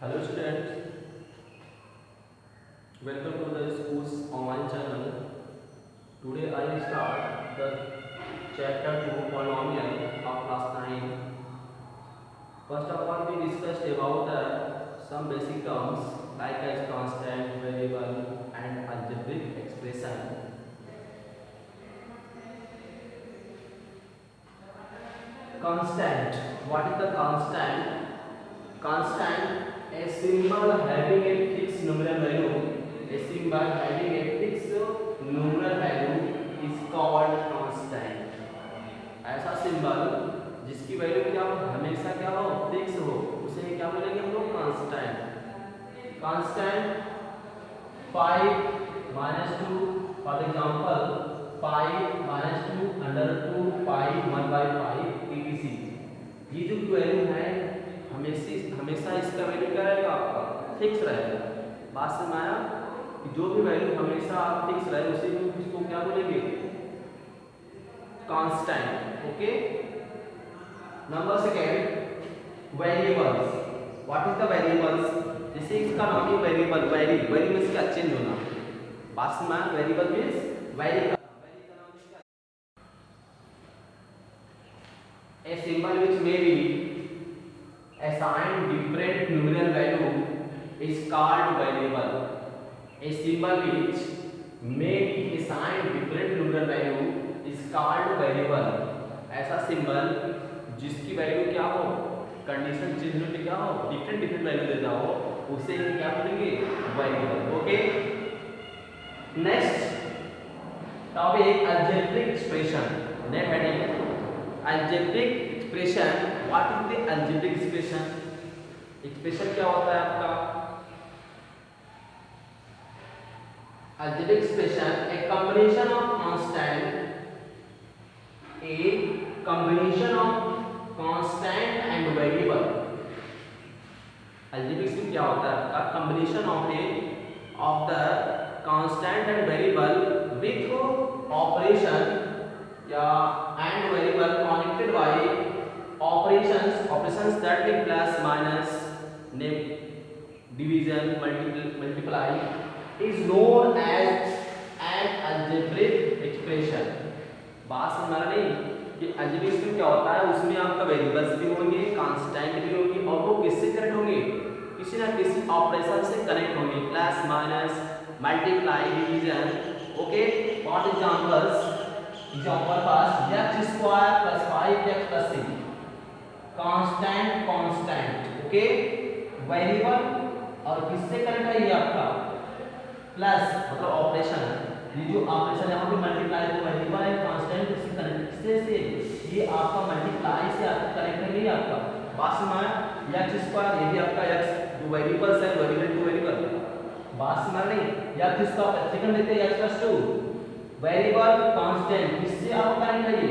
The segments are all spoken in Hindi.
Hello students, welcome to the school's online channel. Today I will start the chapter 2 polynomial of class 9. First of all we discussed about some basic terms like as constant, variable and algebraic expression. Constant. What is the constant? Constant, a symbol having a fixed numeral value. A symbol having a fixed numeral value is called constant. ऐसा सिंबल जिसकी वैल्यू क्या हो, हमेशा क्या हो, फिक्स हो, उसे क्या बोलेंगे हम लोग, constant. Constant 5 minus 2, for example 5 minus 2 under 2 pi 1 by 5 etc. ये जो वैल्यू है हमेशा इसका वैल्यू क्या रहेगा, आपका फिक्स रहेगा. बात समझ में आया कि जो भी वैल्यू हमेशा फिक्स रहे उसी को इसको क्या बोलेंगे, constant. Okay. Number second, variables. What is the variables? जैसे इसका नाम है वेरिएबल. वेरी मींस क्या, चेंज होना. बात समझ में, वेरिएबल मींस वेरी का नाम क्या, a symbol which may be assigned different numeral value is called variable. A symbol which may be assigned different numeral value is called variable. ऐसा सिंबल जिसकी वैल्यू क्या हो, कंडीशन चेंज होने पे क्या हो, डिफरेंट वैल्यू देता हो, उसे क्या बोलेंगे, variable. Okay. Next topic, algebraic expression. Next heading algebraic expression. What is the algebraic expression? Expression क्या होता है आपका? Algebraic expression a combination of constant and variable. Algebraic expression क्या होता है आपका? Combination of the constant and variable with operation या and variable connected by operations that will plus minus name division multiply is known as an algebraic expression. बात समझ में आ रही कि algebraic expression क्या होता है? उसमें आपका वेरिएबल्स भी होंगे, कांस्टेंट भी होंगे और वो किससे कनेक्ट होंगे, किसी ना किसी ऑपरेशन से कनेक्ट होंगे, plus minus multiply division. Okay. For examples, example first, x square plus 5x plus 6 constant. Okay. Variable और किससे कनेक्ट है ये आपका, प्लस मतलब ऑपरेशन. ये जो ऑपरेशन यहाँ पे मल्टीप्लाई तो वेरिएबल है, कांस्टेंट किससे कनेक्ट से ये आपका मल्टीप्लाई से आपका कनेक्ट है, ये आपका. बात समझ में, x स्क्वायर ये भी आपका x जो वेरिएबल्स है, वेरिएबल टू वेरिएबल. बात समझ नहीं, x स्क्वायर सेकंड लेते हैं x प्लस 2 वेरिएबल कांस्टेंट किससे आपका कनेक्ट है, ये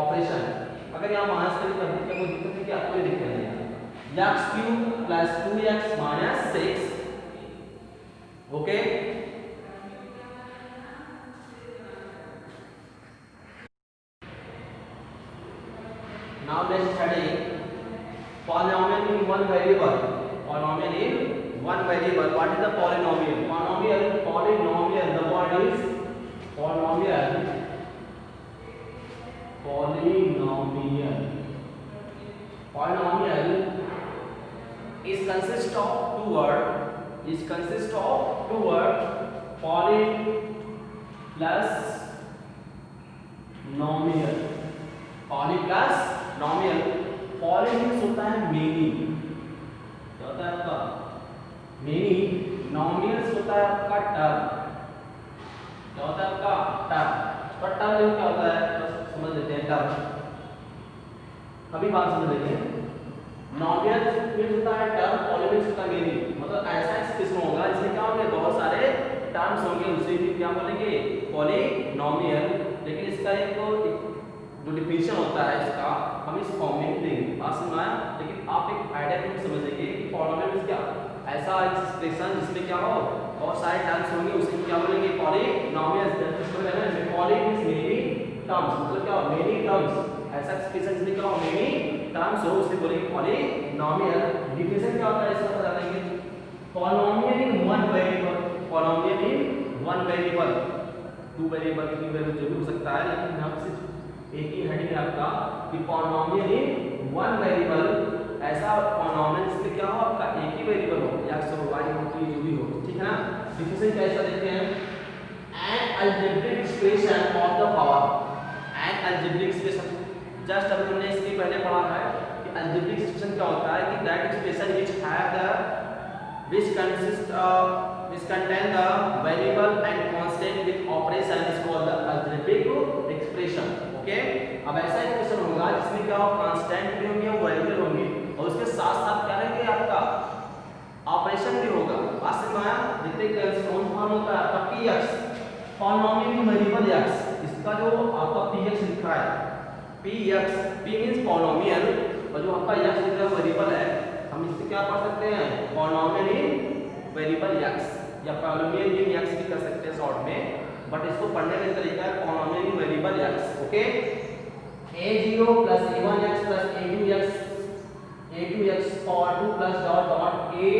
ऑपरेशन. अगर यहाँ माइनस करें तब क्या कोई दिक्कत है, क्या कोई दिक्कत नहीं है. x cube plus 2x minus 6. Okay. Now let's study polynomial in one variable. Polynomial in one variable. What is the polynomial? Polynomial. The word is polynomial. Polynomial is consist of two word. Poly plus nomial. Poly plus nomial. Poly means होता है मेनी. क्या होता है आपका, मेनी. नॉमिनल्स होता है आपका टर्म. क्या होता है आपका, टर्म. और टर्म क्या होता है, बस समझ लेते हैं टर्म. अभी बात समझ लेते हैं. नॉमिनल मीन्स होता है टर्म, पॉली मीन्स होता है मेनी. मतलब ऐसा एक्सप्रेशन होगा जिसमें क्या होंगे, बहुत सारे टर्म्स होंगे, उसे भी क्या बोलेंगे, पॉलीनोमियल. लेकिन इसका एक जो डिफिनेशन होता है इसका हम इस फॉर्म में देंगे. बात समझ आया. लेकिन आप एक आइडिया को समझेंगे कि पॉलीनोमियल मींस क्या, ऐसा एक्सप्रेशन जिसमें क्या हो, बहुत सारे टर्म्स होंगे, उसे क्या बोलेंगे, polynomial. Poly means many terms, मतलब क्या, मेनी टर्म्स. ऐसा एक्सप्रेशन जिसमें क्या हो, मेनी टर्म्स हो उसे बोलेंगे पॉलिनोमियल। डिफिनेशन क्या होता है इसका बता देंगे। Polynomial in one variable, polynomial in one variable, two variable three variable जो भी हो सकता है, लेकिन हम सिर्फ एक ही हेडिंग है आपका कि पॉलिनोमियल इन वन वेरिएबल, ऐसा पॉलिनोमियल जिसमें क्या हो आपका एक ही वेरिएबल हो, x हो y हो t जो भी हो, ठीक है ना। डिफिनेशन कैसा देखते हैं, N algebraic expression of the power, N algebraic expression, just अभी हमने इसके पहले पढ़ा है कि अलजेब्रिक एक्सप्रेशन क्या होता है कि that expression which have the which consists of which contain the variable and constant with operation is called the algebraic expression। Okay, अब ऐसा एक्सप्रेशन होगा जिसमें क्या हो, कांस्टेंट भी होंगे, वेरिएबल होंगे और उसके साथ साथ क्या रहेंगे आपका ऑपरेशन भी होगा। बात समझ में आया। देखते हैं कौन फॉर्म होता है आपका px, पॉलिनोमियल वेरिएबल x, इसका जो आपका px लिखा है, px, p मींस पॉलिनोमियल और जो आपका x लिखा है वेरिएबल है, हम इससे क्या पढ़ सकते हैं, पॉलिनोमियल इन वेरिएबल x या पॉलिनोमियल इन x भी कर सकते हैं शॉर्ट में, बट इसको पढ़ने का तरीका है polynomial in variable x। Okay, a0 plus a1x plus a2x power 2 plus dot dot a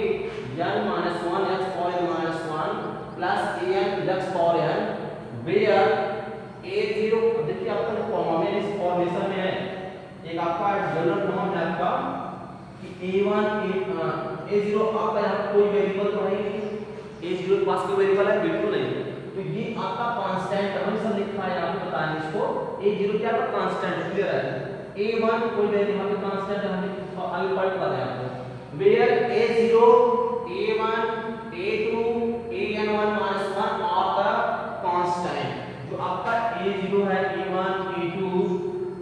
n minus 1x power n minus 1 plus a n x power n, where a0, अब देखिए आपका जो पॉलिनोमियल इस फॉर्मेशन में है, एक आपका जनरल फॉर्म है आपका a1 a0 आपका यहाँ कोई वेरिएबल तो है नहीं, a0 के पास कोई वेरिएबल है बिल्कुल नहीं, तो ये आपका कांस्टेंट हमेशा लिखा है, आपको बताएंगे इसको, a0 क्या आपका कांस्टेंट क्लियर है, a1 कोई वेरिएबल का कांस्टेंट है, हम आगे पढ़ पा रहे हैं आपको, where a0 a1 a2 an1 minus 1 are the constant, जो आपका a0 है a1 a2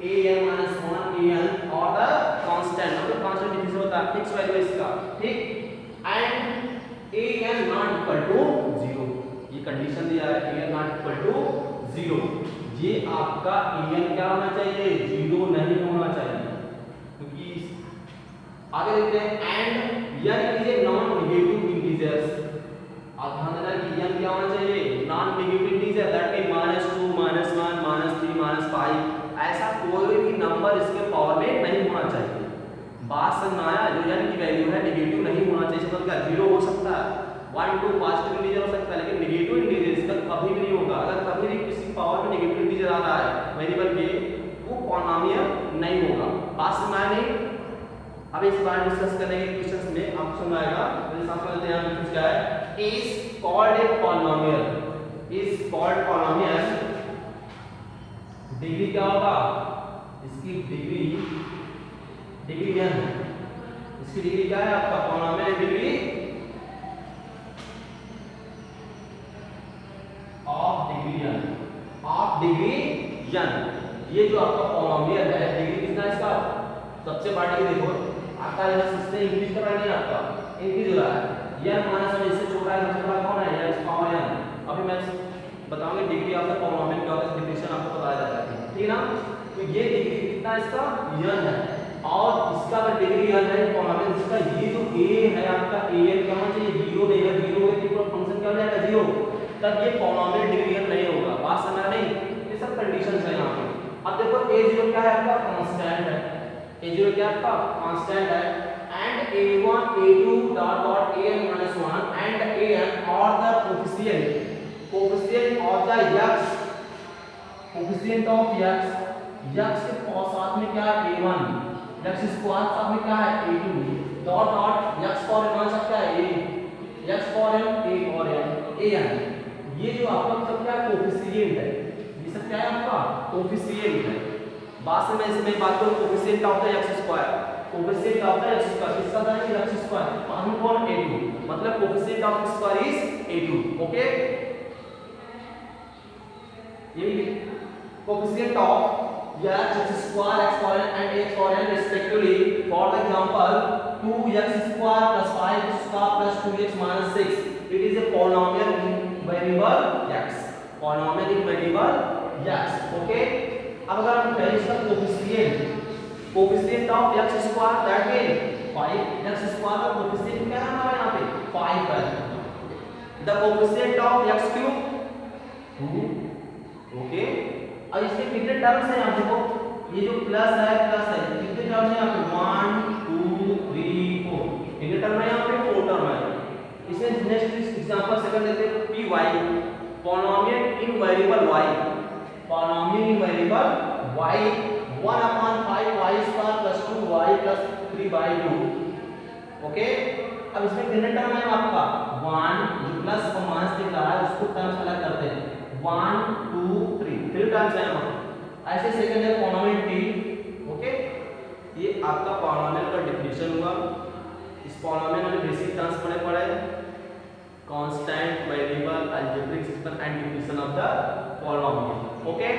an minus 1 an और द कांस्टेंट, मतलब कांस्टेंट डिफिनेशन होता है फिक्स वैल्यू इसका, ठीक, and an not equal to 0, ये कंडीशन दिया है an नॉट इक्वल टू 0, ये आपका an क्या होना चाहिए, 0 नहीं होना चाहिए, क्योंकि आगे देखते हैं and n is a non negative integers, आप ध्यान देना कि n क्या होना चाहिए, non negative integer, that mean -2 -1 -3 -5, ऐसा कोई भी नंबर इसके पावर में नहीं होना चाहिए। बात समझ में आया, जो n की वैल्यू है नेगेटिव नहीं होना चाहिए, मतलब क्या 0 हो सकता है, 1 2 पॉजिटिव इंटीजर हो सकता है, लेकिन नेगेटिव इंटीजर इसका कभी भी नहीं होगा। अगर कभी भी किसी पावर में नेगेटिव इंटीजर आ रहा है वेरिएबल के, वो पॉलिनोमियल नहीं होगा। बात समझ में आया नहीं। अब इस बार डिस्कस करेंगे क्वेश्चंस में, आपको समझ आएगा। मेरे सामने लेते हैं हम, क्या है, is called a polynomial, is called polynomial, degree क्या होगा, इसकी डिग्री n है, इसकी डिग्री क्या है आपका polynomial degree of degree n, ये जो आपका पॉलिनोमियल है डिग्री कितना है इसका, सबसे बड़ा डिग्री देखो आपका यहाँ सिस्टम इंक्रीज कर रहा है, आपका इंक्रीज हो रहा है, n माइनस 1 इससे छोटा है, सबसे बड़ा कौन है, x पावर n। अभी मैं बताऊंगा डिग्री ऑफ द पॉलिनोमियल क्या होता है, डिफिनेशन आपको बताया जाता है, ठीक है ना। तो ये डिग्री कितना इसका n है, और इसका अगर डिग्री n है पॉलिनोमियल, इसका ये जो a है आपका an क्या होना चाहिए, 0 नहीं है, 0 है तो पूरा फंक्शन क्या हो जाएगा 0, तब ये पॉलिनोमियल डिग्री n नहीं होगा। बात समझ में नहीं, ये सब कंडीशंस है यहाँ पे। अब देखो a0 क्या है आपका कांस्टेंट है, a0 क्या आपका कांस्टेंट है, and a1 a2 dot dot an minus 1 and an और the coefficient of the x, coefficient of x, x के साथ में क्या है a1, x स्क्वायर साथ में क्या है a2 dot dot x power मान सकता है a, x power n a और an, ये जो आपका सब क्या कोएफिशिएंट है, ये सब क्या है आपका कोएफिशिएंट है। बात में इसमें बात करो coefficient of the x square, coefficient of the x square किसका था, ये x स्क्वायर, हम कौन a2, मतलब coefficient of x square is a2। Okay, ये coefficient of x square x power n and x power n respectively, for the example 2x square plus 5x square plus 2x minus 6, it is a polynomial in variable x, polynomial in variable x। Okay, अब अगर हम कहें इसका coefficient of x square, that mean 5x square का कोएफिशिएंट क्या है हमारा यहाँ पे 5 है, the coefficient of x cube 2। Okay, अब इसके कितने टर्म्स हैं यहाँ देखो, ये जो प्लस है कितने टर्म्स हैं यहाँ पे कर लेते हैं P Y, polynomial in variable Y, polynomial in variable Y 1/5 Y square plus 2 Y plus 3/2। Okay, अब इसमें कितने टर्म है आपका 1, जो प्लस और माइनस दिख रहा है उसको टर्म्स अलग करते हैं, 1 2 3 टर्म्स है वहां। ऐसे सेकंड है पॉलिनोमियल टी। ओके, ये आपका पॉलिनोमियल का डेफिनेशन हुआ। इस पॉलिनोमियल में बेसिक टर्म्स पड़े constant, variable, algebraic system and definition of the polynomial. Okay.